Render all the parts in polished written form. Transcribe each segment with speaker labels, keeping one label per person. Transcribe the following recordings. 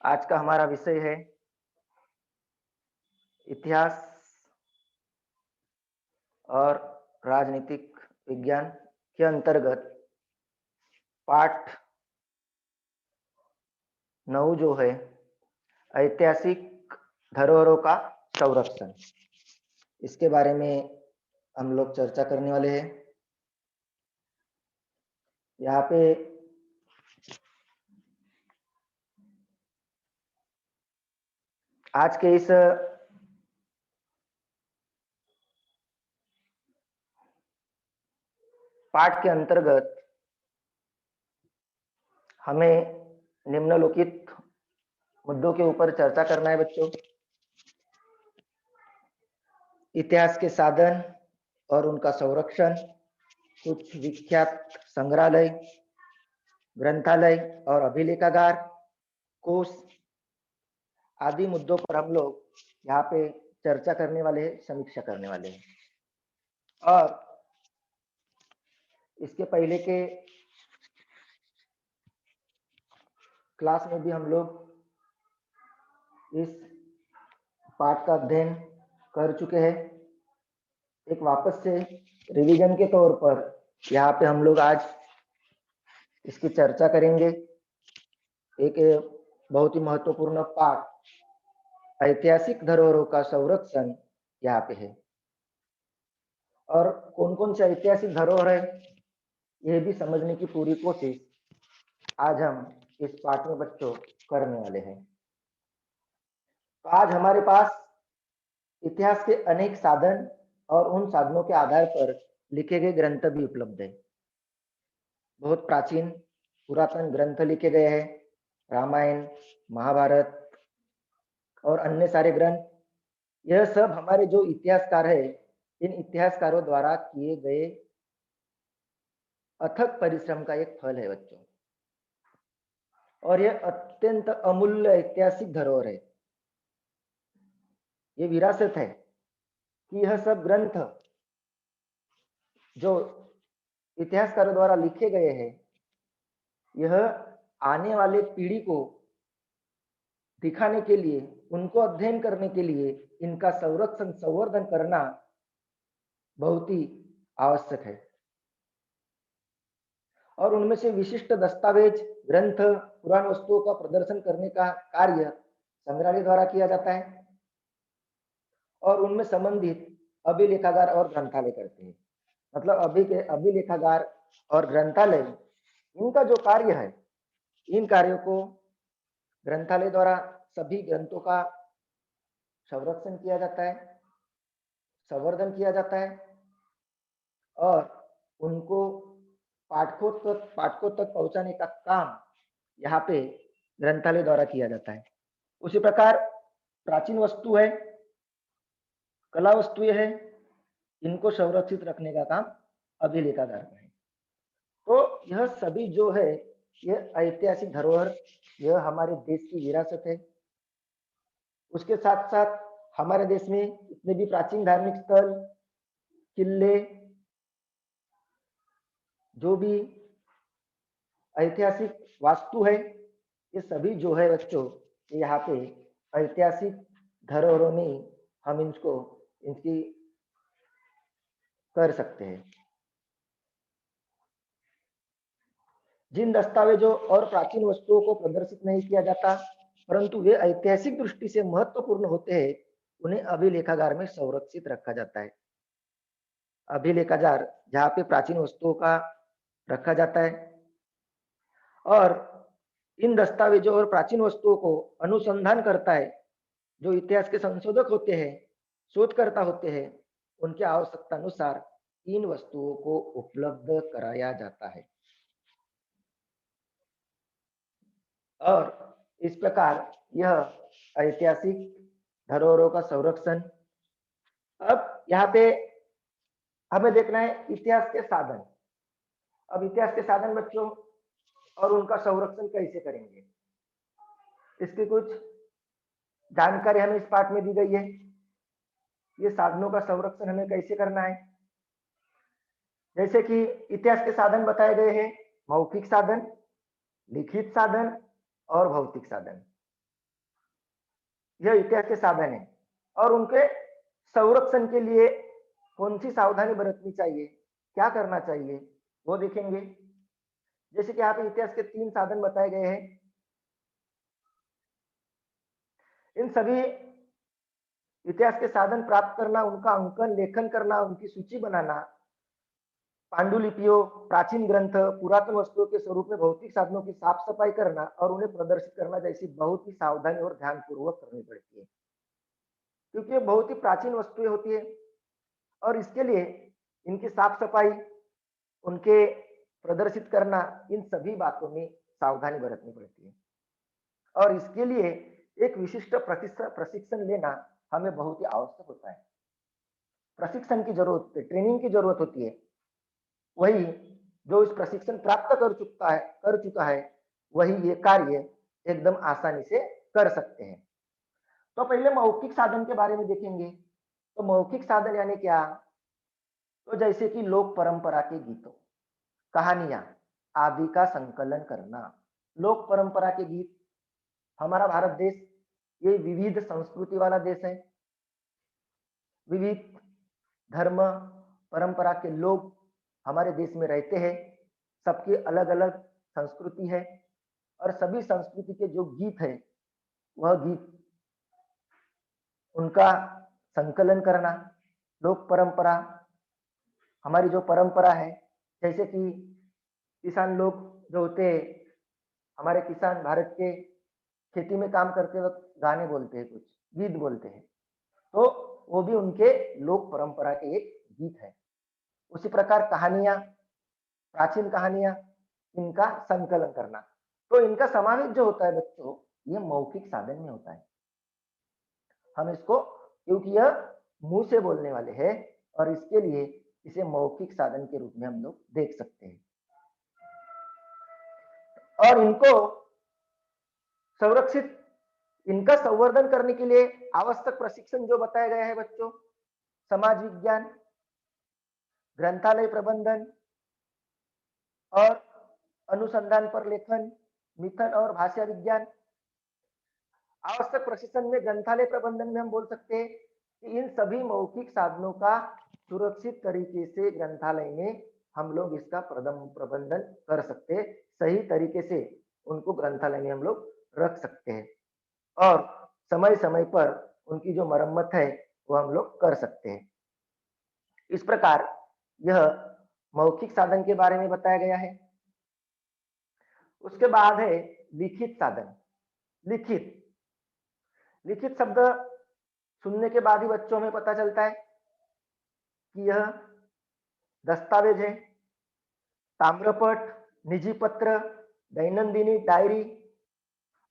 Speaker 1: आज का हमारा विषय है इतिहास और राजनीतिक विज्ञान के अंतर्गत पाठ 9 जो है ऐतिहासिक धरोहरों का संरक्षण। इसके बारे में हम लोग चर्चा करने वाले हैं। यहाँ पे आज के इस पाठ के अंतर्गत हमें निम्नलिखित मुद्दों के ऊपर चर्चा करना है बच्चों। इतिहास के साधन और उनका संरक्षण, कुछ विख्यात संग्रहालय, ग्रंथालय और अभिलेखागार, कोष आदि मुद्दों पर हम लोग यहाँ पे चर्चा करने वाले हैं, समीक्षा करने वाले हैं। और इसके पहले के क्लास में भी हम लोग इस पाठ का अध्ययन कर चुके हैं। एक वापस से रिवीजन के तौर पर यहाँ पे हम लोग आज इसकी चर्चा करेंगे। एक बहुत ही महत्वपूर्ण पाठ ऐतिहासिक धरोहरों का संरक्षण यहाँ पे है। और कौन कौन से ऐतिहासिक धरोहर है ये भी समझने की पूरी कोशिश आज हम इस पाठ में बच्चों करने वाले हैं। तो आज हमारे पास इतिहास के अनेक साधन और उन साधनों के आधार पर लिखे गए ग्रंथ भी उपलब्ध है। बहुत प्राचीन पुरातन ग्रंथ लिखे गए हैं, रामायण, महाभारत और अन्य सारे ग्रंथ। यह सब हमारे जो इतिहासकार है, इन इतिहासकारों द्वारा किए गए अथक परिश्रम का एक फल है बच्चों। और यह अत्यंत अमूल्य ऐतिहासिक धरोहर है। ये विरासत है कि यह सब ग्रंथ जो इतिहासकारों द्वारा लिखे गए हैं, यह आने वाले पीढ़ी को दिखाने के लिए, उनको अध्ययन करने के लिए इनका संरक्षण संवर्धन करना बहुत ही आवश्यक है। और उनमें से विशिष्ट दस्तावेज, ग्रंथ, पुराण वस्तुओं का प्रदर्शन करने का कार्य संग्रहालय द्वारा किया जाता है और उनमें संबंधित अभिलेखागार और ग्रंथालय करते हैं। मतलब अभिलेखागार और ग्रंथालय, इनका जो कार्य है, इन कार्यों को ग्रंथालय द्वारा सभी ग्रंथों का संरक्षण किया जाता है, संवर्धन किया जाता है और उनको पाठकों तक पहुंचाने का काम यहाँ पे ग्रंथालय द्वारा किया जाता है। उसी प्रकार प्राचीन वस्तु है, कला वस्तुएं है, इनको संरक्षित रखने का काम अभिलेखागार का है। तो यह सभी जो है, यह ऐतिहासिक धरोहर, यह हमारे देश की विरासत है। उसके साथ साथ हमारे देश में जितने भी प्राचीन धार्मिक स्थल, किले, जो भी ऐतिहासिक वास्तु है, ये सभी जो है बच्चों, यहाँ पे ऐतिहासिक धरोहरों में हम इनकी कर सकते हैं। जिन दस्तावेजों और प्राचीन वस्तुओं को प्रदर्शित नहीं किया जाता, परंतु वे ऐतिहासिक दृष्टि से महत्वपूर्ण होते हैं, उन्हें अभिलेखागार में संरक्षित रखा जाता है। अभिलेखागार जहाँ पे प्राचीन वस्तुओं का रखा जाता है और इन दस्तावेजों और प्राचीन वस्तुओं को अनुसंधान करता है। जो इतिहास के संशोधक होते हैं, शोधकर्ता होते हैं, उनकी आवश्यकता अनुसार इन वस्तुओं को उपलब्ध कराया जाता है। और इस प्रकार यह ऐतिहासिक धरोहरों का संरक्षण। अब यहाँ पे हमें देखना है इतिहास के साधन। अब इतिहास के साधन बच्चों और उनका संरक्षण कैसे करेंगे, इसकी कुछ जानकारी हमें इस पाठ में दी गई है। ये साधनों का संरक्षण हमें कैसे करना है। जैसे कि इतिहास के साधन बताए गए हैं, मौखिक साधन, लिखित साधन और भौतिक साधन। यह इतिहास के साधन है और उनके संरक्षण के लिए कौन सी सावधानी बरतनी चाहिए, क्या करना चाहिए, वो देखेंगे। जैसे कि यहाँ पे इतिहास के 3 साधन बताए गए हैं। इन सभी इतिहास के साधन प्राप्त करना, उनका अंकन, लेखन करना, उनकी सूची बनाना, पांडुलिपियों, प्राचीन ग्रंथ, पुरातन वस्तुओं के स्वरूप में भौतिक साधनों की साफ सफाई करना और उन्हें प्रदर्शित करना जैसी बहुत ही सावधानी और ध्यानपूर्वक करनी पड़ती है, क्योंकि ये बहुत ही प्राचीन वस्तुएं होती है और इसके लिए इनकी साफ सफाई, उनके प्रदर्शित करना, इन सभी बातों में सावधानी बरतनी पड़ती है और इसके लिए एक विशिष्ट प्रशिक्षण लेना हमें बहुत ही आवश्यक होता है। प्रशिक्षण की जरूरत होती है, ट्रेनिंग की जरूरत होती है। वही जो इस प्रशिक्षण प्राप्त कर चुका है वही ये कार्य एकदम आसानी से कर सकते हैं। तो पहले मौखिक साधन के बारे में देखेंगे। तो मौखिक साधन यानी क्या? तो जैसे कि लोक परंपरा के गीतों, कहानियां आदि का संकलन करना। लोक परंपरा के गीत, हमारा भारत देश ये विविध संस्कृति वाला देश है। विविध धर्म परंपरा के लोग हमारे देश में रहते हैं। सबकी अलग अलग संस्कृति है और सभी संस्कृति के जो गीत है वह गीत उनका संकलन करना। लोक परंपरा, हमारी जो परंपरा है, जैसे कि किसान लोग जो होते हैं, हमारे किसान भारत के खेती में काम करते वक्त गाने बोलते हैं, कुछ गीत बोलते हैं, तो वो भी उनके लोक परंपरा के एक गीत है। उसी प्रकार कहानियां, प्राचीन कहानियां, इनका संकलन करना, तो इनका समावेश जो होता है बच्चों, ये मौखिक साधन में होता है। हम इसको, क्योंकि यह मुंह से बोलने वाले हैं और इसके लिए इसे मौखिक साधन के रूप में हम लोग देख सकते हैं। और इनको संरक्षित, इनका संवर्धन करने के लिए आवश्यक प्रशिक्षण जो बताया गया है बच्चों, समाज विज्ञान, ग्रंथालय प्रबंधन और अनुसंधान पर लेखन, मिथन और भाषा विज्ञान। आवश्यक प्रशिक्षण में ग्रंथालय प्रबंधन में हम बोल सकते हैं कि इन सभी मौखिक साधनों का सुरक्षित तरीके से ग्रंथालय में हम लोग इसका प्रबंधन कर सकते हैं। सही तरीके से उनको ग्रंथालय में हम लोग रख सकते हैं और समय समय पर उनकी जो मरम्मत है वो हम लोग कर सकते हैं। इस प्रकार यह मौखिक साधन के बारे में बताया गया है। उसके बाद है लिखित साधन। लिखित लिखित शब्द सुनने के बाद ही बच्चों में पता चलता है कि यह दस्तावेज है, ताम्रपट, निजी पत्र, दैनंदिनी डायरी,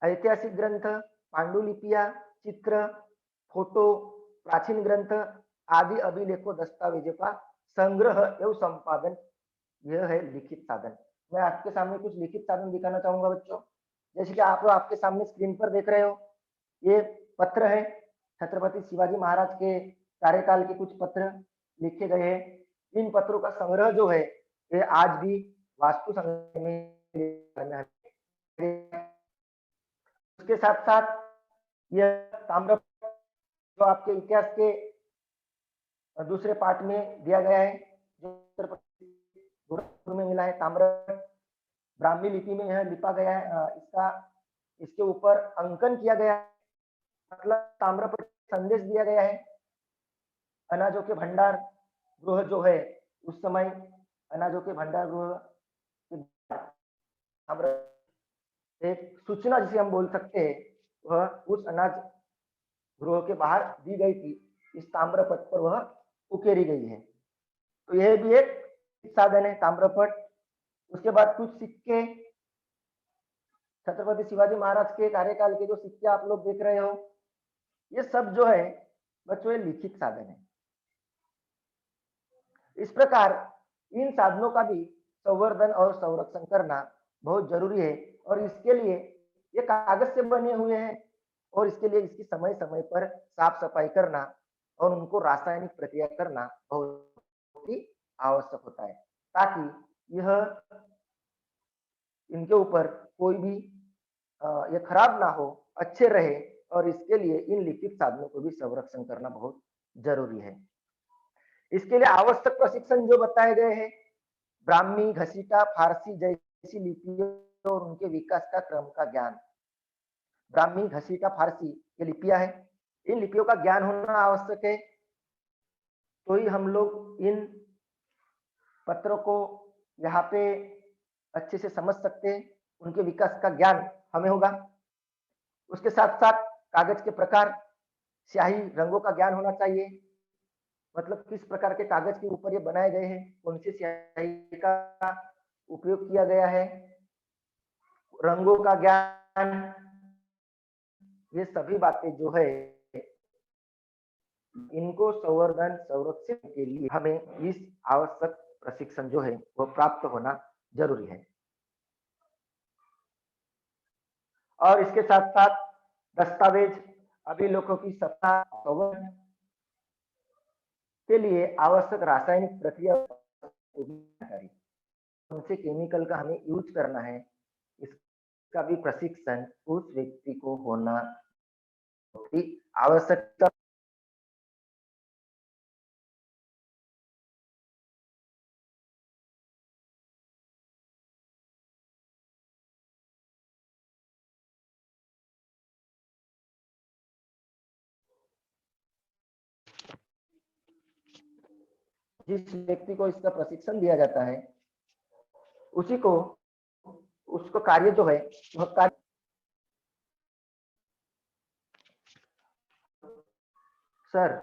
Speaker 1: ऐतिहासिक ग्रंथ, पांडुलिपियां, चित्र, फोटो, प्राचीन ग्रंथ आदि अभिलेखों दस्तावेजों का संग्रह एवं संपादन, यह है लिखित साधन। मैं आपके सामने कुछ लिखित साधन दिखाना चाहूंगा बच्चों। जैसे कि आप आपके सामने स्क्रीन पर देख रहे हो, ये पत्र है, छत्रपति शिवाजी महाराज के कार्यकाल के कुछ पत्र लिखे गए हैं। इन पत्रों का संग्रह जो है ये आज भी वास्तु संग्रह में है। उसके साथ साथ यह ताम्र जो आपके इतिहास के दूसरे पार्ट में दिया गया है, जो उत्तर प्रदेश में मिला है, ताम्र ब्राह्मी लिपि में यह लिपा गया है। इसके ऊपर अंकन किया गया है, मतलब ताम्रपत्र संदेश दिया गया है। अनाजों के भंडार गृह जो है, उस समय अनाजों के भंडार गृह एक सूचना जिसे हम बोल सकते हैं, वह उस अनाज गृह के बाहर दी गई थी, इस ताम्रपट पर वह उकेरी गई है। तो यह भी एक साधन है, ताम्रपट। उसके बाद कुछ सिक्के, छत्रपति शिवाजी महाराज के कार्यकाल के जो सिक्के आप लोग देख रहे हो, ये सब जो है बच्चों ये लिखित साधन है। इस प्रकार इन साधनों का भी संवर्धन और संरक्षण करना बहुत जरूरी है और इसके लिए ये कागज से बने हुए हैं और इसके लिए इसकी समय समय पर साफ सफाई करना और उनको रासायनिक प्रक्रिया करना बहुत ही आवश्यक होता है, ताकि यह इनके ऊपर कोई भी ये खराब ना हो, अच्छे रहे और इसके लिए इन लिखित साधनों को भी संरक्षण करना बहुत जरूरी है। इसके लिए आवश्यक प्रशिक्षण जो बताए गए हैं, ब्राह्मी, घसीटा, फारसी जैसी लिपियों और उनके विकास का क्रम का ज्ञान। ब्राह्मी, घसीटा, फारसी ये लिपियां हैं, इन लिपियों का ज्ञान होना आवश्यक है, तो ही हम लोग इन पत्रों को यहाँ पे अच्छे से समझ सकते हैं, उनके विकास का ज्ञान हमें होगा। उसके साथ साथ कागज के प्रकार, स्याही, रंगों का ज्ञान होना चाहिए, मतलब किस प्रकार के कागज के ऊपर ये बनाए गए हैं, कौन सी स्याही का उपयोग किया गया है, रंगों का ज्ञान, ये सभी बातें जो है इनको संवर्धन संरक्षित के लिए हमें इस आवश्यक प्रशिक्षण जो है वो प्राप्त होना जरूरी है। और इसके साथ साथ दस्तावेज, अभिलेखों की सत्ता संवर्धन के लिए आवश्यक रासायनिक प्रक्रिया जानकारी, कौन से केमिकल का हमें यूज करना है, इसका भी प्रशिक्षण उस व्यक्ति को होना आवश्यक। जिस व्यक्ति को इसका प्रशिक्षण दिया जाता है उसी को उसको कार्य जो है वह कार्य sir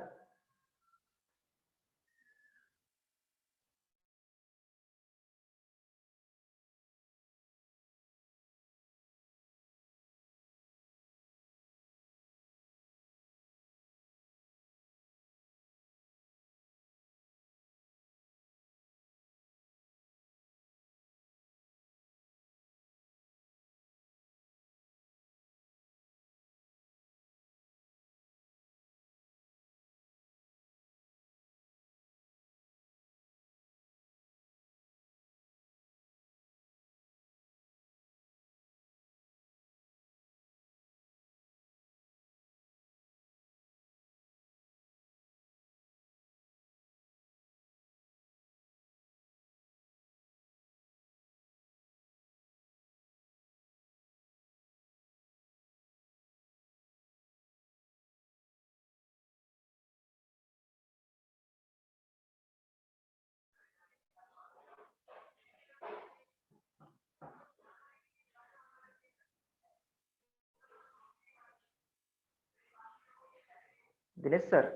Speaker 1: Dinesh sir.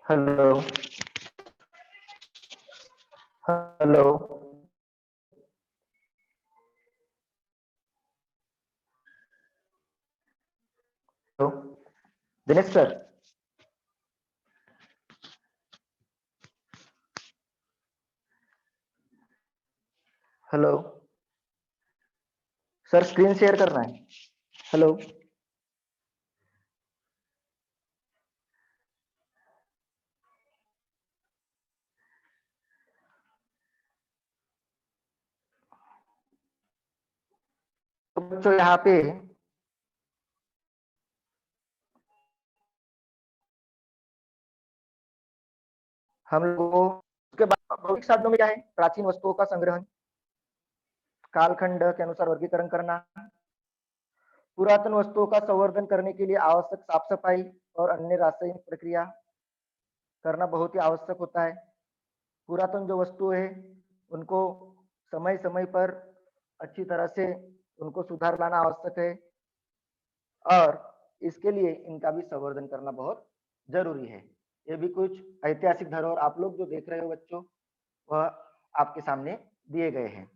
Speaker 1: Hello hello hello Dinesh sir. Hello sir, screen share करना है। हेलो तो बच्चों यहाँ पे हम लोगों को उसके बाद भौतिक साधनों में क्या है, प्राचीन वस्तुओं का संग्रहण, कालखंड के अनुसार वर्गीकरण करना, पुरातन वस्तुओं का संवर्धन करने के लिए आवश्यक साफ सफाई और अन्य रासायनिक प्रक्रिया करना बहुत ही आवश्यक होता है। पुरातन जो वस्तु है उनको समय समय पर अच्छी तरह से उनको सुधार लाना आवश्यक है और इसके लिए इनका भी संवर्धन करना बहुत जरूरी है। ये भी कुछ ऐतिहासिक धरोहर आप लोग जो देख रहे हो बच्चों, वह आपके सामने दिए गए हैं।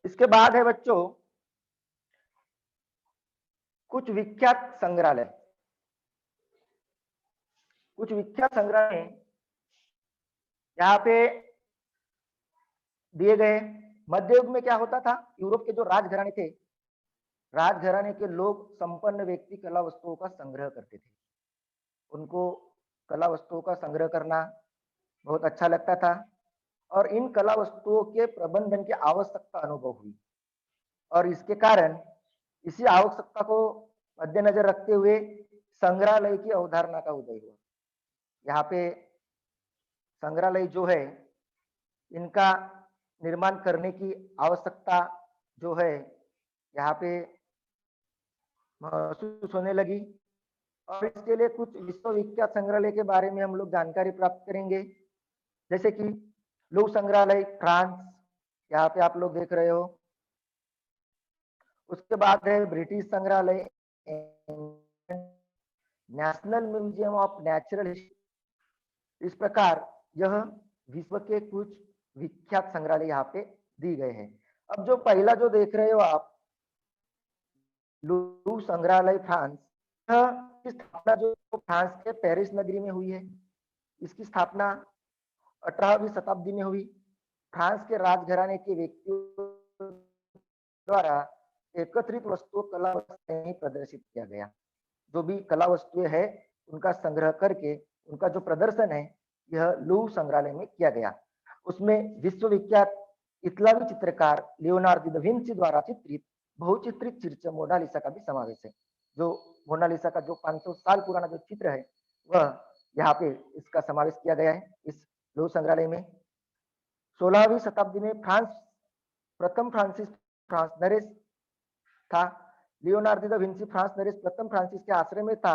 Speaker 1: इसके बाद है बच्चों कुछ विख्यात संग्रहालय। कुछ विख्यात संग्रहालय यहाँ पे दिए गए। मध्य युग में क्या होता था, यूरोप के जो राजघराने थे, राजघराने के लोग संपन्न व्यक्ति कला वस्तुओं का संग्रह करते थे। उनको कला वस्तुओं का संग्रह करना बहुत अच्छा लगता था और इन कला वस्तुओं के प्रबंधन की आवश्यकता अनुभव हुई और इसके कारण इसी आवश्यकता को मद्देनजर रखते हुए संग्रहालय की अवधारणा का उदय हुआ। यहाँ पे संग्रहालय जो है इनका निर्माण करने की आवश्यकता जो है यहाँ पे महसूस होने लगी और इसके लिए कुछ विश्वविख्यात संग्रहालय के बारे में हम लोग जानकारी प्राप्त करेंगे। जैसे कि लूव्र संग्रहालय फ्रांस, यहाँ पे आप लोग देख रहे हो। उसके बाद है ब्रिटिश संग्रहालय, national museum of natural history. इस प्रकार यह विश्व के कुछ विख्यात संग्रहालय यहाँ पे दी गए हैं। अब जो पहला जो देख रहे हो आप, लूव्र संग्रहालय फ्रांस, की स्थापना जो फ्रांस के पेरिस नगरी में हुई है। इसकी स्थापना 18वीं शताब्दी में हुई। फ्रांस के राजघराने के व्यक्तियों द्वारा एकत्रित वस्तुओं कला वस्तुएं प्रदर्शित किया गया। जो भी कला वस्तुएं है उनका संग्रह करके उनका जो प्रदर्शन है यह लूव्र संग्रहालय में किया गया। उसमें विश्वविख्यात इतालवी चित्रकार लियोनार्दो दा विंची द्वारा चित्रित बहुचित्रित चित्र मोनालिसा का भी समावेश है। जो मोनालिसा का जो 500 साल पुराना जो चित्र है वह यहाँ पे इसका समावेश किया गया है इस लूव्र संग्रहालय में। 16वीं शताब्दी में प्रथम फ्रांसिस फ्रांस नरेश था। Leonardo da Vinci France Naresh प्रथम फ्रांसिस के आश्रय में था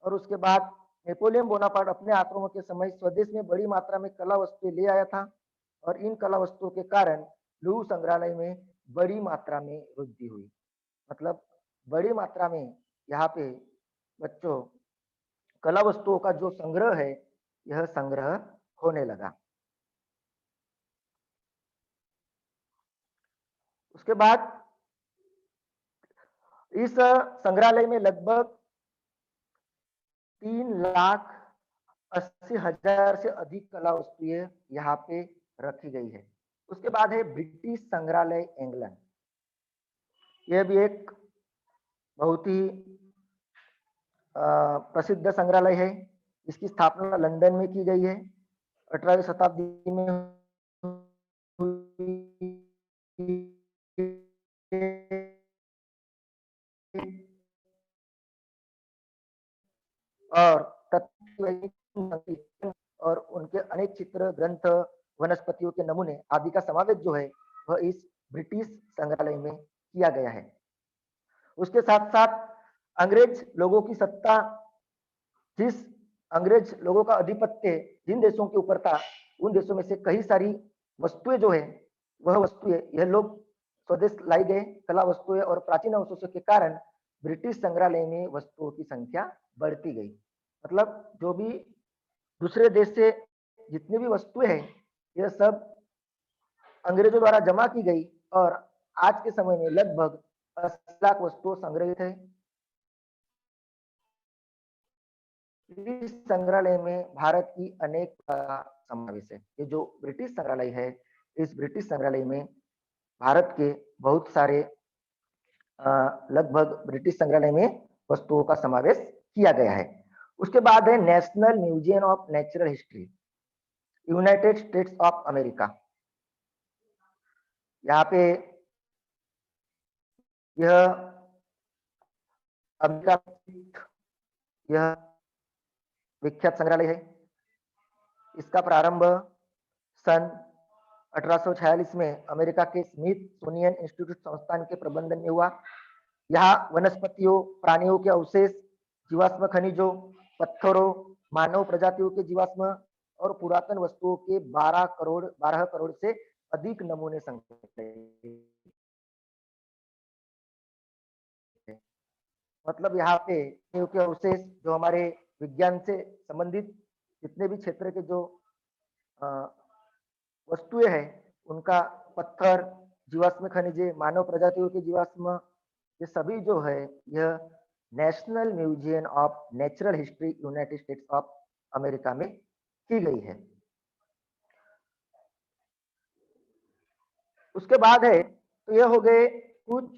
Speaker 1: और उसके बाद नेपोलियन बोनापार्ट अपने आक्रमण के समय स्वदेश में बड़ी मात्रा में कला वस्तुएं ले आया था और इन कला वस्तुओं के कारण लूव्र संग्रहालय में बड़ी मात्रा में वृद्धि हुई। मतलब बड़ी मात्रा में यहाँ पे बच्चों कला वस्तुओं का जो संग्रह है यह संग्रह होने लगा। उसके बाद इस संग्रहालय में लगभग 3,80,000 से अधिक कला वस्तुएं यहाँ पे रखी गई है। उसके बाद है ब्रिटिश संग्रहालय इंग्लैंड। यह भी एक बहुत ही प्रसिद्ध संग्रहालय है। इसकी स्थापना लंदन में की गई है। 18वीं शताब्दी में और और उनके अनेक चित्र, ग्रंथ, वनस्पतियों के नमूने आदि का समावेश जो है वह इस ब्रिटिश संग्रहालय में किया गया है। उसके साथ साथ अंग्रेज लोगों की सत्ता, जिस अंग्रेज लोगों का आधिपत्य जिन देशों के ऊपर था उन देशों में से कई सारी वस्तुएं जो है वह वस्तुएं यह लोग स्वदेश लाई गए कला वस्तुएं और प्राचीन अवशेषों के कारण ब्रिटिश संग्रहालय में वस्तुओं की संख्या बढ़ती गई मतलब जो भी दूसरे देश से जितनी भी वस्तुएं हैं, यह सब अंग्रेजों द्वारा जमा की गई और आज के समय में लगभग 80 लाख वस्तुएं संग्रहित है। इस संग्रहालय में भारत की अनेक का समावेश है। ये जो ब्रिटिश संग्रहालय है, इस ब्रिटिश संग्रहालय में भारत के बहुत सारे लगभग ब्रिटिश संग्रहालय में वस्तुओं का समावेश किया गया है। उसके बाद है national museum of natural history, United states of America. यहाँ पे यह अमेरिका, यह विख्यात संग्रहालय है। इसका प्रारंभ सन 1846 में अमेरिका के स्मिथसोनियन इंस्टीट्यूट संस्थान के प्रबंधन में हुआ। यहाँ वनस्पतियों, प्राणियों के अवशेष, जीवाश्म खनिजों, पत्थरों, मानव प्रजातियों के जीवाश्म और पुरातन वस्तुओं के 12 करोड़ से अधिक नमूने संग्रहित। मतलब यहाँ पे के अवशेष जो हमारे विज्ञान से संबंधित जितने भी क्षेत्र के जो वस्तुएं हैं, उनका पत्थर, जीवाश्म खनिजे, मानव प्रजातियों के जीवाश्म, ये सभी जो है यह national museum of natural history United states of America में की गई है। उसके बाद है तो यह हो गए कुछ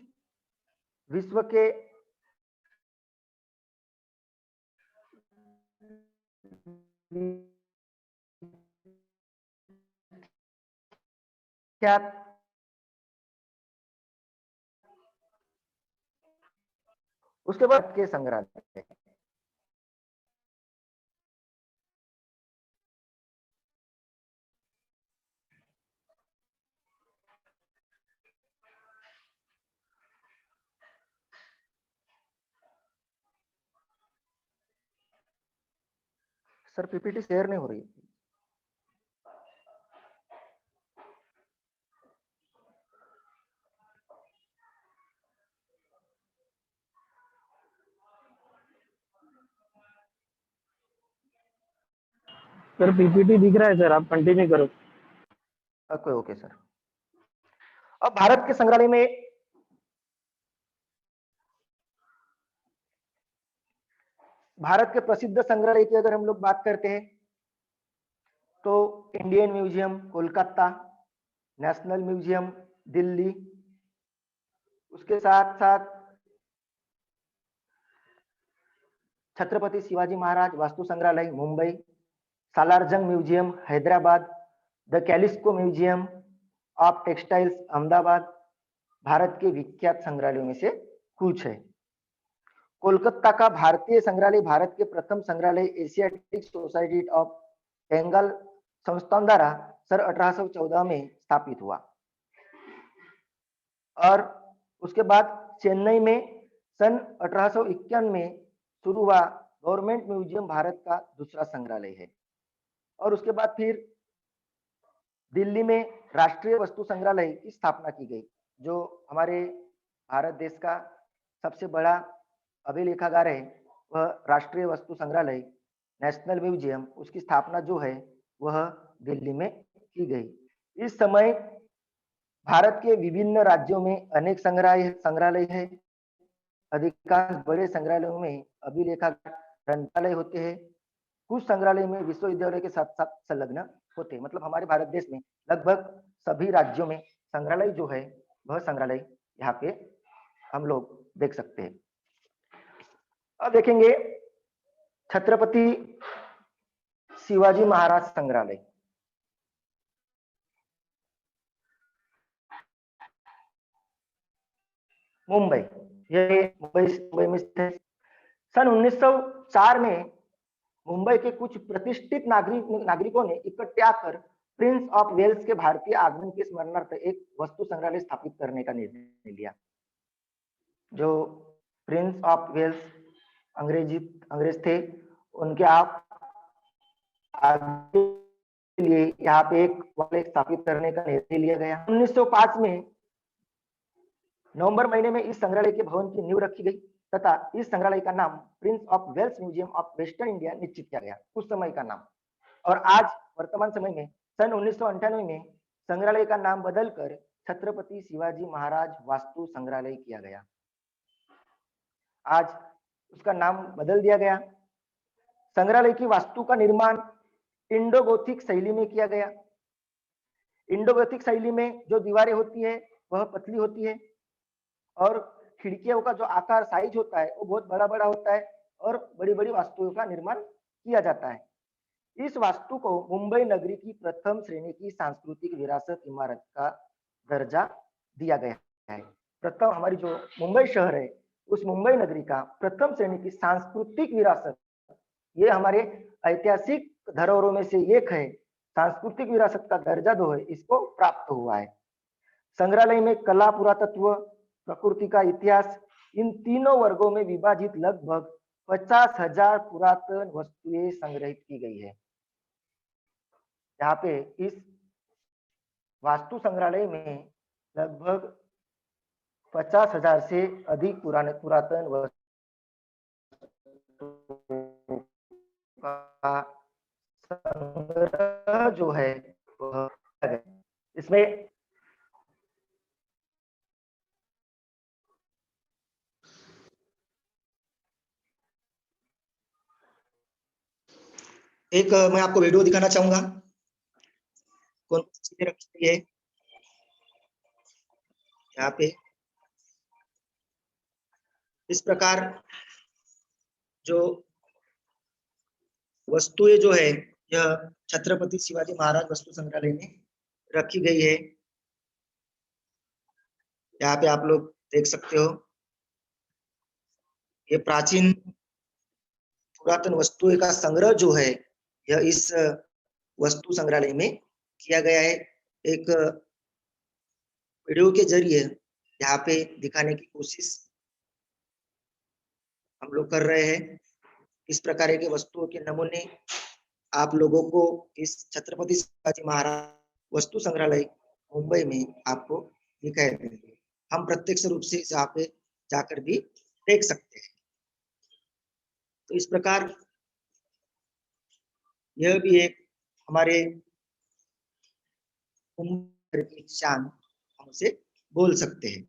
Speaker 1: विश्व के क्या उसके बाद के संग्रहालय। सर पीपीटी शेयर नहीं हो रही।
Speaker 2: सर पीपीटी दिख रहा है सर, आप कंटिन्यू करो।
Speaker 1: Okay okay sir. अब भारत के संग्रहालय में भारत के प्रसिद्ध संग्रहालय की अगर हम लोग बात करते हैं तो Indian museum Kolkata, national museum Delhi, उसके साथ साथ Chhatrapati Shivaji Maharaj Vastu Sangrahalaya Mumbai, Salarjung museum Hyderabad, the Calico museum of textiles Ahmedabad Bharat के विख्यात संग्रहालयों में से कुछ है। कोलकाता का भारतीय संग्रहालय भारत के प्रथम संग्रहालय एशियाटिक सोसाइटी ऑफ बंगाल संस्थान द्वारा सन 1814 में स्थापित हुआ और उसके बाद चेन्नई में सन 1851 में शुरू हुआ गवर्नमेंट म्यूजियम भारत का दूसरा संग्रहालय है। और उसके बाद फिर दिल्ली में राष्ट्रीय वस्तु संग्रहालय की स्थापना की गई, जो हमारे भारत देश का सबसे बड़ा अभिलेखागार है। वह राष्ट्रीय वस्तु संग्रहालय नेशनल म्यूजियम, उसकी स्थापना जो है वह दिल्ली में की गई। इस समय भारत के विभिन्न राज्यों में अनेक संग्रहालय है। अधिकांश बड़े संग्रहालयों में अभिलेखागार ग्रंथालय होते हैं। कुछ संग्रहालय में विश्वविद्यालय के साथ साथ संलग्न होते हैं। मतलब हमारे भारत देश में लगभग सभी राज्यों में संग्रहालय जो है वह संग्रहालय यहाँ पे हम लोग देख सकते हैं। अब देखेंगे छत्रपति शिवाजी महाराज संग्रहालय। मुंबई, ये मुंबई में स्थित है। सन 1904 में मुंबई के कुछ प्रतिष्ठित नागरिकों ने इकट्ठे आकर प्रिंस ऑफ वेल्स के भारतीय आगमन के स्मरणार्थ एक वस्तु संग्रहालय स्थापित करने का निर्णय लिया। जो प्रिंस ऑफ वेल्स अंग्रेज थे, उनके आप लिए यहाँ पे एक कॉलेज स्थापित करने का निर्णय लिया गया। 1905 में नवंबर महीने में इस संग्रहालय के भवन की नींव रखी गई तथा इस संग्रहालय का नाम Prince of Wales Museum of Western India निश्चित किया गया उस समय का नाम। और आज वर्तमान समय में सन 1998 में संग्रहालय का नाम बदलकर छत्रपति शिवाजी महाराज वास्तु संग्रहालय किया गया। आज उसका नाम बदल दिया गया। संग्रहालय की वास्तु का निर्माण इंडो गोथिक शैली में किया गया। इंडो गोथिक शैली में जो दीवारें होती है वह पतली होती है और खिड़कियों का जो आकार साइज होता है वो बहुत बड़ा बड़ा होता है और बड़ी बड़ी वास्तुओं का निर्माण किया जाता है। इस वास्तु को मुंबई नगरी की प्रथम श्रेणी की सांस्कृतिक विरासत इमारत का दर्जा दिया गया है। प्रथम हमारी जो मुंबई शहर है उस मुंबई नगरी का प्रथम श्रेणी की सांस्कृतिक विरासत, ये हमारे ऐतिहासिक धरोहरों में से एक है। सांस्कृतिक विरासत का दर्जा जो है इसको प्राप्त हुआ है। संग्रहालय में कला, पुरातत्व, प्रकृति का इतिहास, इन तीनों वर्गों में विभाजित लगभग 50,000 पुरातन वस्तुएं संग्रहित की गई है। यहाँ पे इस वास्तु संग्रहालय में लगभग 50,000 से अधिक पुरातन वस्तुओं का संग्रह जो है वह इसमें
Speaker 3: एक मैं आपको वीडियो दिखाना चाहूंगा। कौन चीजें रखी हुई है यहाँ पे। इस प्रकार जो वस्तुएं जो है यह छत्रपति शिवाजी महाराज वस्तु संग्रहालय में रखी गई है। यहाँ पे आप लोग देख सकते हो ये प्राचीन पुरातन वस्तुएं का संग्रह जो है यह इस वस्तु संग्रहालय में किया गया है। एक वीडियो के जरिए यहाँ पे दिखाने की कोशिश हम लोग कर रहे हैं। इस प्रकार के वस्तुओं के नमूने आप लोगों को इस छत्रपति शिवाजी महाराज वस्तु संग्रहालय मुंबई में आपको दिखाई देंगे। हम प्रत्यक्ष रूप से यहाँ पे जाकर भी देख सकते हैं। तो इस प्रकार यह भी एक हमारे मुंबई की शान हम उसे बोल सकते हैं।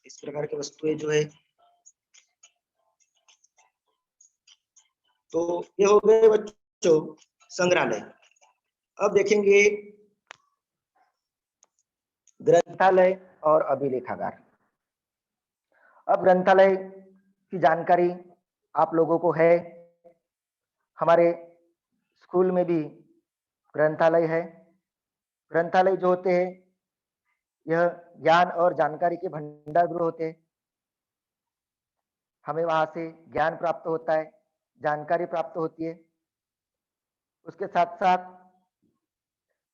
Speaker 3: इस प्रकार की वस्तुएं जो है, तो ये हो गए बच्चों संग्रहालय। अब देखेंगे
Speaker 1: ग्रंथालय और अभिलेखागार। अब ग्रंथालय की जानकारी आप लोगों को है। हमारे स्कूल में भी ग्रंथालय है। ग्रंथालय जो होते हैं यह ज्ञान और जानकारी के भंडार गृह होते हैं। हमें वहां से ज्ञान प्राप्त होता है, जानकारी प्राप्त होती है। उसके साथ साथ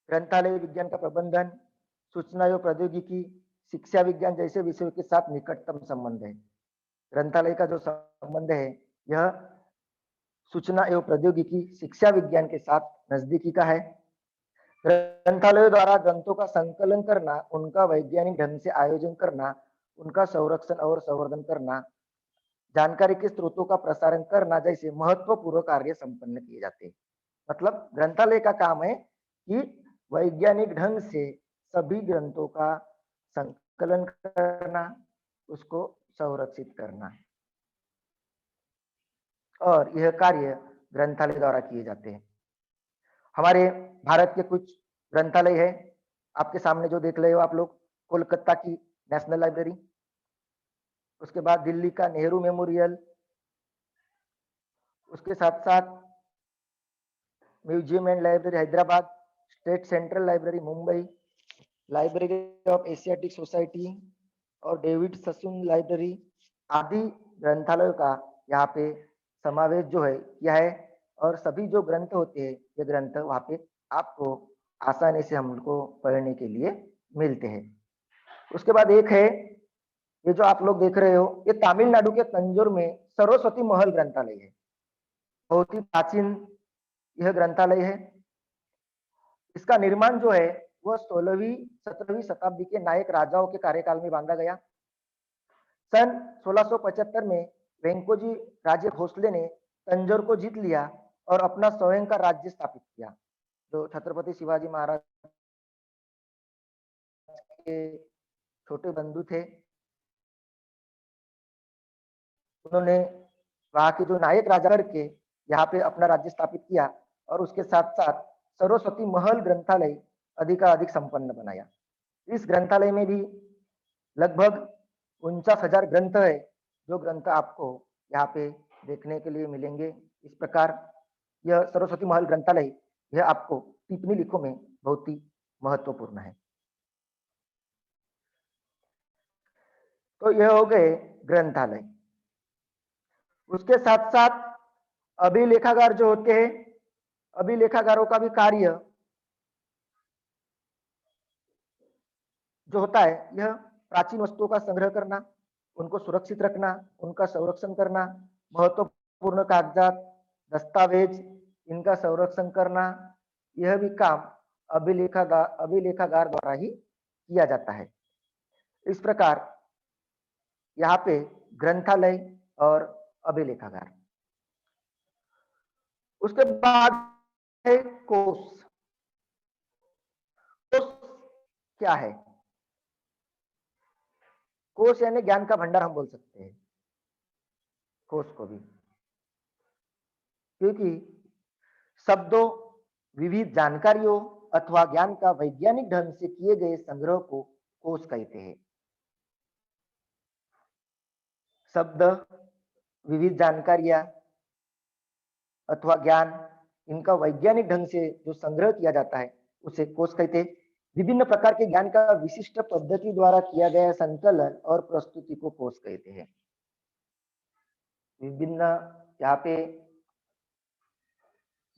Speaker 1: ग्रंथालय विज्ञान का प्रबंधन, सूचना एवं प्रौद्योगिकी, शिक्षा विज्ञान जैसे विषयों के साथ निकटतम संबंध है। ग्रंथालय का जो संबंध है यह सूचना एवं प्रौद्योगिकी, शिक्षा विज्ञान के साथ नजदीकी का है। ग्रंथालयों द्वारा ग्रंथों का संकलन करना, उनका वैज्ञानिक ढंग से आयोजन करना, उनका संरक्षण और संवर्धन करना, जानकारी के स्रोतों का प्रसारण करना जैसे महत्वपूर्ण कार्य संपन्न किए जाते हैं। मतलब ग्रंथालय का काम है कि वैज्ञानिक ढंग से सभी ग्रंथों का संकलन करना, उसको संरक्षित करना, और यह कार्य ग्रंथालय द्वारा किए जाते हैं। हमारे भारत के कुछ ग्रंथालय है, आपके सामने जो देख रहे हो आप लोग। कोलकाता की नेशनल लाइब्रेरी, उसके बाद दिल्ली का नेहरू मेमोरियल, उसके साथ साथ museum and library Hyderabad, state central library Mumbai, library of Asiatic society और डेविड ससून लाइब्रेरी आदि ग्रंथालयों का यहाँ पे समावेश जो है किया है। और सभी जो ग्रंथ होते हैं ये ग्रंथ वहाँ पे आपको आसानी से हमको पढ़ने के लिए मिलते हैं। उसके बाद एक है ये जो आप लोग देख रहे हो, ये तमिलनाडु के तंजौर में सरस्वती महल ग्रंथालय है। बहुत ही प्राचीन यह ग्रंथालय है। इसका निर्माण जो है वह 16वीं 17वीं शताब्दी के नायक राजाओं के कार्यकाल में बांधा गया। सन 1675 में वेंकोजी राजे भोसले ने तंजौर को जीत लिया और अपना स्वयं का राज्य स्थापित किया। जो छत्रपति शिवाजी महाराज के छोटे बंधु थे, उन्होंने वहां के जो नायक राजा करके यहाँ पे अपना राज्य स्थापित किया और उसके साथ साथ सरस्वती महल ग्रंथालय अधिकाधिक संपन्न बनाया। इस ग्रंथालय में भी लगभग 49,000 ग्रंथ है, जो ग्रंथ आपको यहाँ पे देखने के लिए मिलेंगे। इस प्रकार यह सरस्वती महल ग्रंथालय यह आपको टिप्पणी लिखो में बहुत ही महत्वपूर्ण है। तो यह हो गए ग्रंथालय। उसके साथ साथ अभिलेखागार जो होते हैं, अभिलेखागारों का भी कार्य जो होता है यह प्राचीन वस्तुओं का संग्रह करना, उनको सुरक्षित रखना, उनका संरक्षण करना, महत्वपूर्ण कागजात, दस्तावेज, इनका संरक्षण करना, यह भी काम अभिलेखागार द्वारा ही किया जाता है। इस प्रकार यहाँ पे ग्रंथालय और अभिलेखागार। उसके बाद है कोश। कोश क्या है? कोश यानी ज्ञान का भंडार हम बोल सकते हैं कोश को भी, क्योंकि शब्दों, विविध जानकारियों अथवा ज्ञान का वैज्ञानिक ढंग से किए गए संग्रह को कोश कहते हैं। शब्द, विविध जानकारियां अथवा ज्ञान, इनका वैज्ञानिक ढंग से जो संग्रह किया जाता है उसे कोश कहते हैं। विभिन्न प्रकार के ज्ञान का विशिष्ट पद्धति द्वारा किया गया संकलन और प्रस्तुति को कोश कहते हैं। विभिन्न यहाँ पे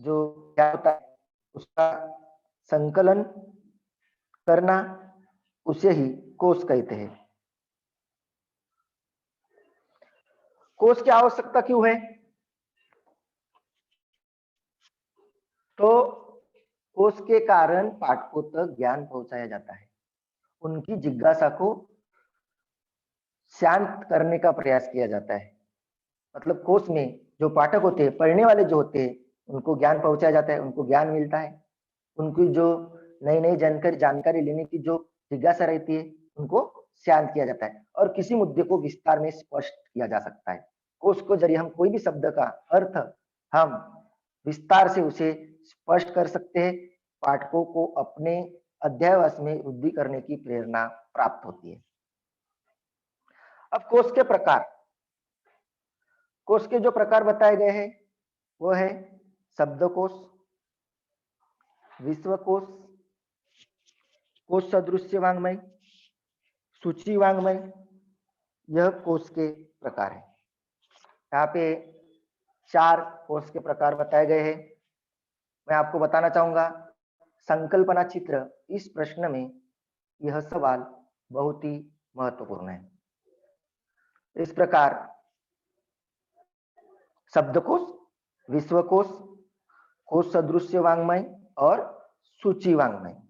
Speaker 1: जो क्या होता है उसका संकलन करना, उसे ही कोश कहते हैं। कोश की आवश्यकता क्यों है? तो कोश के कारण पाठकों तक ज्ञान पहुंचाया जाता है, उनकी जिज्ञासा को शांत करने का प्रयास किया जाता है। मतलब कोश में जो पाठक होते हैं, पढ़ने वाले जो होते हैं, उनको ज्ञान पहुंचाया जाता है, उनको ज्ञान मिलता है, उनकी जो नई नई जानकारी लेने की जो जिज्ञासा रहती है उनको शांत किया जाता है और किसी मुद्दे को विस्तार में स्पष्ट किया जा सकता है। कोश को जरिए हम कोई भी शब्द का अर्थ हम विस्तार से उसे स्पष्ट कर सकते हैं। पाठकों को अपने अध्यायवास में वृद्धि करने की प्रेरणा प्राप्त होती है। अब कोश के प्रकार, कोश के जो प्रकार बताए गए हैं वो है शब्दकोश, विश्वकोश, कोश सदृश्य वांग्मय, सूची वांग्मय, यह कोश के प्रकार है। यहाँ पे 4 कोश के प्रकार बताए गए हैं। मैं आपको बताना चाहूंगा, संकल्पना चित्र, इस प्रश्न में यह सवाल बहुत ही महत्वपूर्ण है। इस प्रकार शब्दकोश, विश्वकोश, कोश सदृश्य वांग्मय और सूची वांग्मय।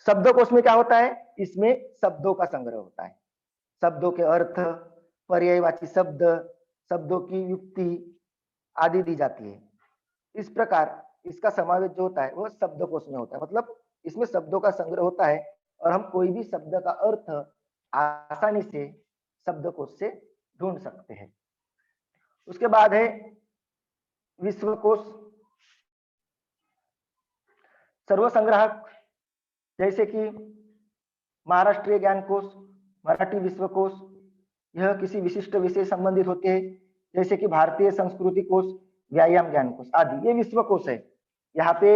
Speaker 1: शब्दकोश में क्या होता है? इसमें शब्दों का संग्रह होता है, शब्दों के अर्थ, पर्यायवाची शब्द, शब्दों की युक्ति आदि दी जाती है। इस प्रकार इसका समावेश जो होता है वह शब्दकोश में होता है। मतलब इसमें शब्दों का संग्रह होता है और हम कोई भी शब्द का अर्थ आसानी से शब्दकोश से ढूंढ सकते हैं। उसके बाद है विश्वकोश, सर्वसंग्राहक, जैसे कि महाराष्ट्रीय ज्ञान कोश, मराठी विश्वकोश, यह किसी विशिष्ट विषय संबंधित होते हैं, जैसे कि भारतीय संस्कृति कोश, व्यायाम ज्ञान कोश आदि, ये विश्वकोश है। यहाँ पे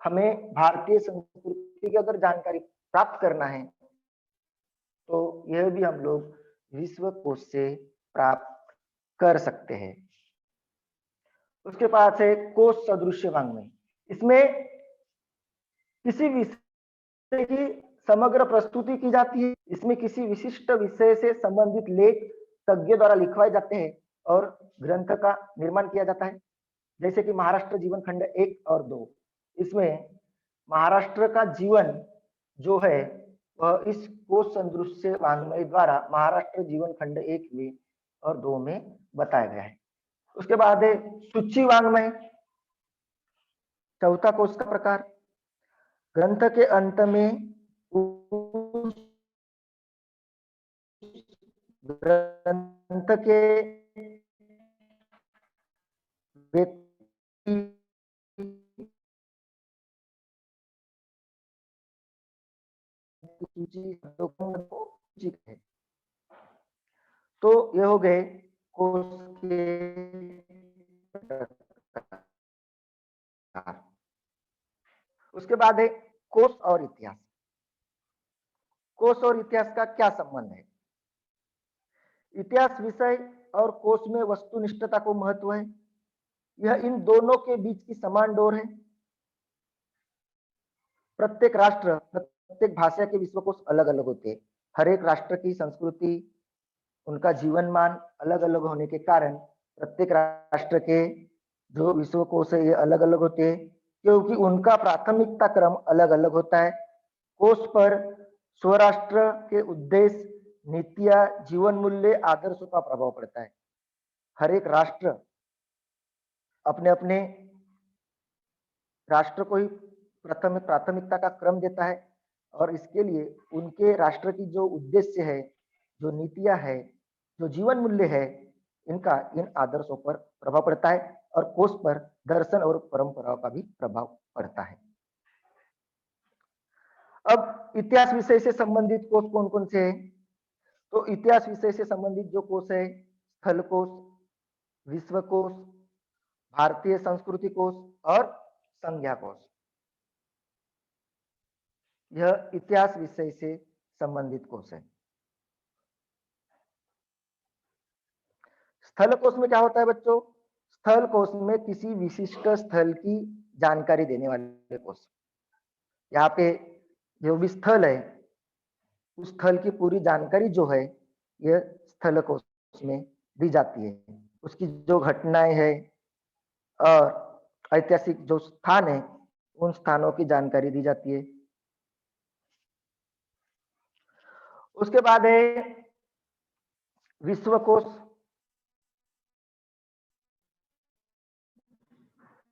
Speaker 1: हमें भारतीय संस्कृति की अगर जानकारी प्राप्त करना है तो यह भी हम लोग विश्वकोश से प्राप्त कर सकते हैं। उसके पास है कोश सदृश्य वांग्मय, इसमें किसी विषय की समग्र प्रस्तुति की जाती है। इसमें किसी विशिष्ट विषय से संबंधित लेख तज्ञ द्वारा लिखवाए जाते हैं और ग्रंथ का निर्माण किया जाता है। जैसे कि महाराष्ट्र जीवन खंड 1 और 2, इसमें महाराष्ट्र का जीवन जो है वह इस कोश सदृश्य वाङ्मय द्वारा महाराष्ट्र जीवन खंड 1 में और 2 में बताया गया है। उसके बाद है सूची वाङ्मय, चौथा कोश का प्रकार। ग्रंथ के अंत में उस ग्रंथ के व्यक्ति सूची शब्दों को सूची है। तो ये हो गए कोश के प्रकार। उसके बाद है कोश और इतिहास। कोश और इतिहास का क्या संबंध है? इतिहास विषय और कोश में वस्तुनिष्ठता को महत्व है। यह इन दोनों के बीच की समान डोर है। प्रत्येक राष्ट्र, प्रत्येक भाषा के विश्वकोश अलग अलग होते हैं। हर एक राष्ट्र की संस्कृति, उनका जीवन मान अलग अलग होने के कारण प्रत्येक राष्ट्र के जो विश्वकोश है ये अलग अलग होते हैं, क्योंकि उनका प्राथमिकता क्रम अलग अलग होता है। कोश पर स्वराष्ट्र के उद्देश्य, नीतियां, जीवन मूल्य, आदर्शों का प्रभाव पड़ता है। हर एक राष्ट्र अपने अपने राष्ट्र को ही प्राथमिकता का क्रम देता है और इसके लिए उनके राष्ट्र की जो उद्देश्य है, जो नीतियां है, जो जीवन मूल्य है, इनका इन आदर्शों पर प्रभाव पड़ता है और कोश पर दर्शन और परंपराओं का भी प्रभाव पड़ता है। अब इतिहास विषय से संबंधित कोश कौन कौन से हैं? तो इतिहास विषय से संबंधित जो कोश है, स्थल कोश, विश्व कोश, भारतीय संस्कृति कोश और संज्ञा कोश। यह इतिहास विषय से संबंधित कोश है। स्थल कोश में क्या होता है बच्चों? स्थल कोश में किसी विशिष्ट स्थल की जानकारी देने वाले कोश। यहाँ पे जो भी स्थल है उस स्थल की पूरी जानकारी जो है यह स्थल कोश में दी जाती है। उसकी जो घटनाएं है और ऐतिहासिक जो स्थान है उन स्थानों की जानकारी दी जाती है। उसके बाद है विश्वकोश।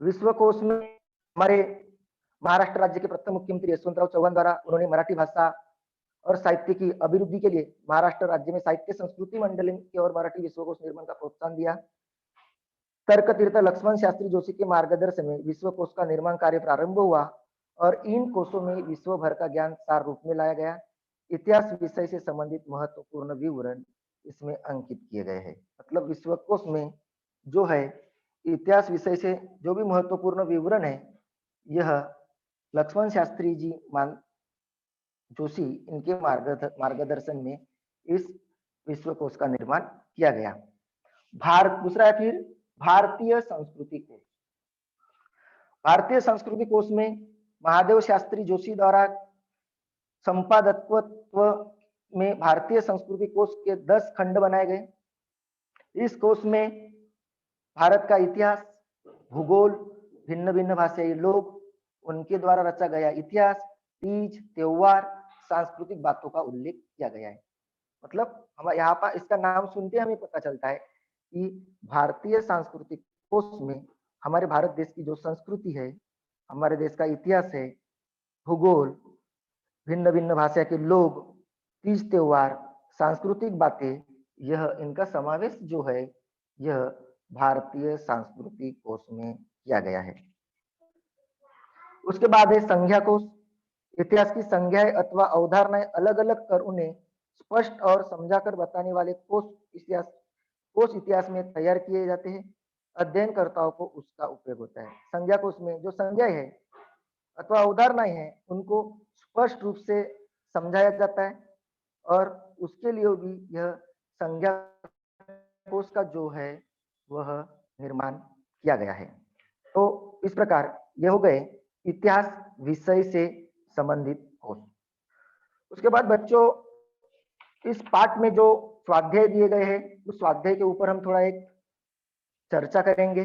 Speaker 1: विश्वकोश में हमारे महाराष्ट्र राज्य के प्रथम मुख्यमंत्री यशवंतराव चौहान द्वारा उन्होंने मराठी भाषा और साहित्य की अभिवृद्धि के लिए महाराष्ट्र राज्य में साहित्य संस्कृति मंडल की और मराठी विश्वकोश निर्माण का प्रोत्साहन दिया। तर्क तीर्थ लक्ष्मण शास्त्री जोशी के मार्गदर्शन में विश्वकोश का निर्माण कार्य प्रारंभ हुआ और इन कोशों में विश्व भर का ज्ञान सार रूप में लाया गया। इतिहास विषय से संबंधित महत्वपूर्ण विवरण इसमें अंकित किए गए हैं। मतलब विश्वकोश में जो है इतिहास विषय से जो भी महत्वपूर्ण विवरण है यह लक्ष्मण शास्त्री जी जोशी इनके मार्गदर्शन में इस विश्वकोश का निर्माण किया गया। दूसरा है फिर भारतीय संस्कृति कोश। भारतीय संस्कृति कोश में महादेव शास्त्री जोशी द्वारा संपादकत्व में भारतीय संस्कृति कोश के 10 खंड बनाए गए। इस कोश में भारत का इतिहास, भूगोल, भिन्न भिन्न भाषाई लोग, उनके द्वारा रचा गया इतिहास, तीज, त्योहार, सांस्कृतिक बातों का उल्लेख किया गया है। मतलब हम यहाँ पर इसका नाम सुनते हमें पता चलता है कि भारतीय सांस्कृतिक कोश में हमारे भारत देश की जो संस्कृति है, हमारे देश का इतिहास है, भूगोल, भिन्न भिन्न भाषा के लोग, तीज त्योहार, सांस्कृतिक बातें, यह इनका समावेश जो है यह भारतीय सांस्कृतिक कोश में किया गया है। उसके बाद है संज्ञा कोश। इतिहास की संज्ञाएं अथवा अवधारणाएं अलग अलग कर उन्हें स्पष्ट और समझाकर बताने वाले कोश इतिहास में तैयार किए जाते हैं। अध्ययनकर्ताओं को उसका उपयोग होता है। संज्ञा कोश में जो संज्ञाएं है अथवा अवधारणाएं हैं उनको स्पष्ट रूप से समझाया जाता है और उसके लिए भी यह संज्ञा कोश का जो है वह निर्माण किया गया है। तो इस प्रकार ये हो गए इतिहास विषय से संबंधित कोश। उसके बाद बच्चों इस पाठ में जो स्वाध्याय दिए गए हैं उस स्वाध्याय के ऊपर हम थोड़ा एक चर्चा करेंगे।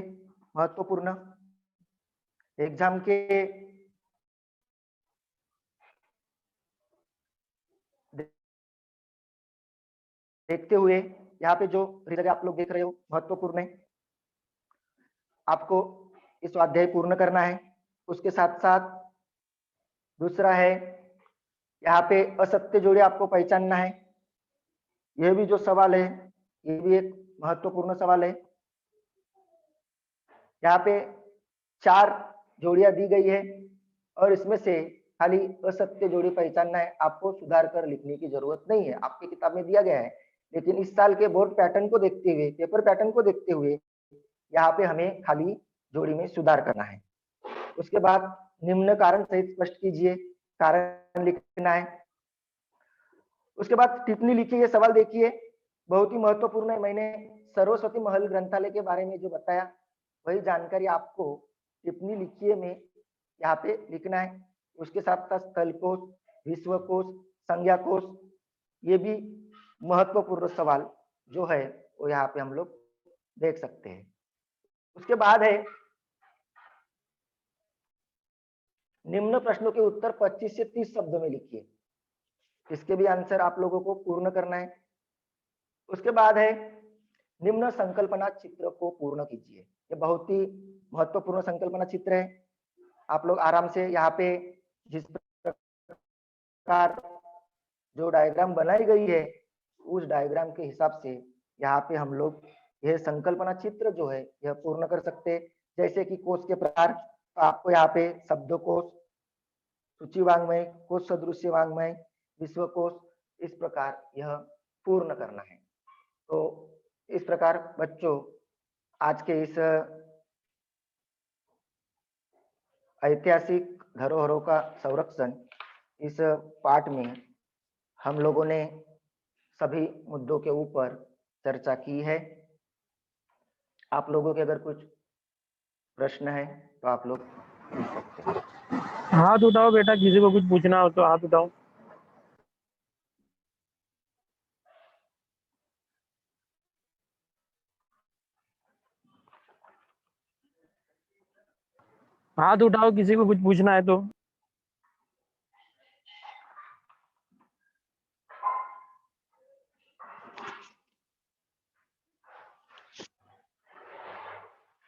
Speaker 1: महत्वपूर्ण एग्जाम के देखते हुए यहाँ पे जो जगह आप लोग देख रहे हो महत्वपूर्ण है, आपको इस स्वाध्याय पूर्ण करना है। उसके साथ साथ दूसरा है यहाँ पे असत्य जोड़ी आपको पहचानना है। यह भी जो सवाल है ये भी एक महत्वपूर्ण सवाल है। यहाँ पे 4 जोड़ियां दी गई है और इसमें से खाली असत्य जोड़ी पहचानना है, आपको सुधार कर लिखने की जरूरत नहीं है, आपकी किताब में दिया गया है। लेकिन इस साल के बोर्ड पैटर्न को देखते हुए, पेपर पैटर्न को देखते हुए यहाँ पे हमें खाली जोड़ी में सुधार करना है। उसके बाद निम्न कारण सहित स्पष्ट कीजिए, कारण लिखना है। उसके बाद टिप्पणी लिखिए। ये सवाल देखिए बहुत ही महत्वपूर्ण है। मैंने सरस्वती महल ग्रंथालय के बारे में जो बताया वही जानकारी आपको टिप्पणी लिखिए में यहाँ पे लिखना है। उसके साथ साथ स्थल कोश, विश्व कोश, संज्ञा कोश, ये भी महत्वपूर्ण सवाल जो है वो यहाँ पे हम लोग देख सकते हैं। उसके बाद है निम्न प्रश्नों के उत्तर 25 से 30 शब्दों में लिखिए। इसके भी आंसर आप लोगों को पूर्ण करना है। उसके बाद है निम्न संकल्पना चित्र को पूर्ण कीजिए। ये बहुत ही महत्वपूर्ण संकल्पना चित्र है। आप लोग आराम से यहाँ पे जिस प्रकार जो डायग्राम बनाई गई है उस डायग्राम के हिसाब से यहाँ पे हम लोग यह संकल्पना चित्र जो है यह पूर्ण कर सकते हैं। जैसे कि कोश के प्रकार, तो आपको यहाँ पे शब्दकोश, सूची वांग्मय, कोश सदृश्य वांग्मय, विश्वकोश, इस प्रकार यह पूर्ण करना है। तो इस प्रकार बच्चों आज के इस ऐतिहासिक धरोहरों का संरक्षण इस पाठ में हम लोगों ने सभी मुद्दों के ऊपर चर्चा की है। आप लोगों के अगर कुछ प्रश्न है तो आप लोग पूछ सकते हैं।
Speaker 2: हाथ उठाओ बेटा, किसी को कुछ पूछना हो तो हाथ उठाओ। हाथ उठाओ किसी को कुछ पूछना है तो।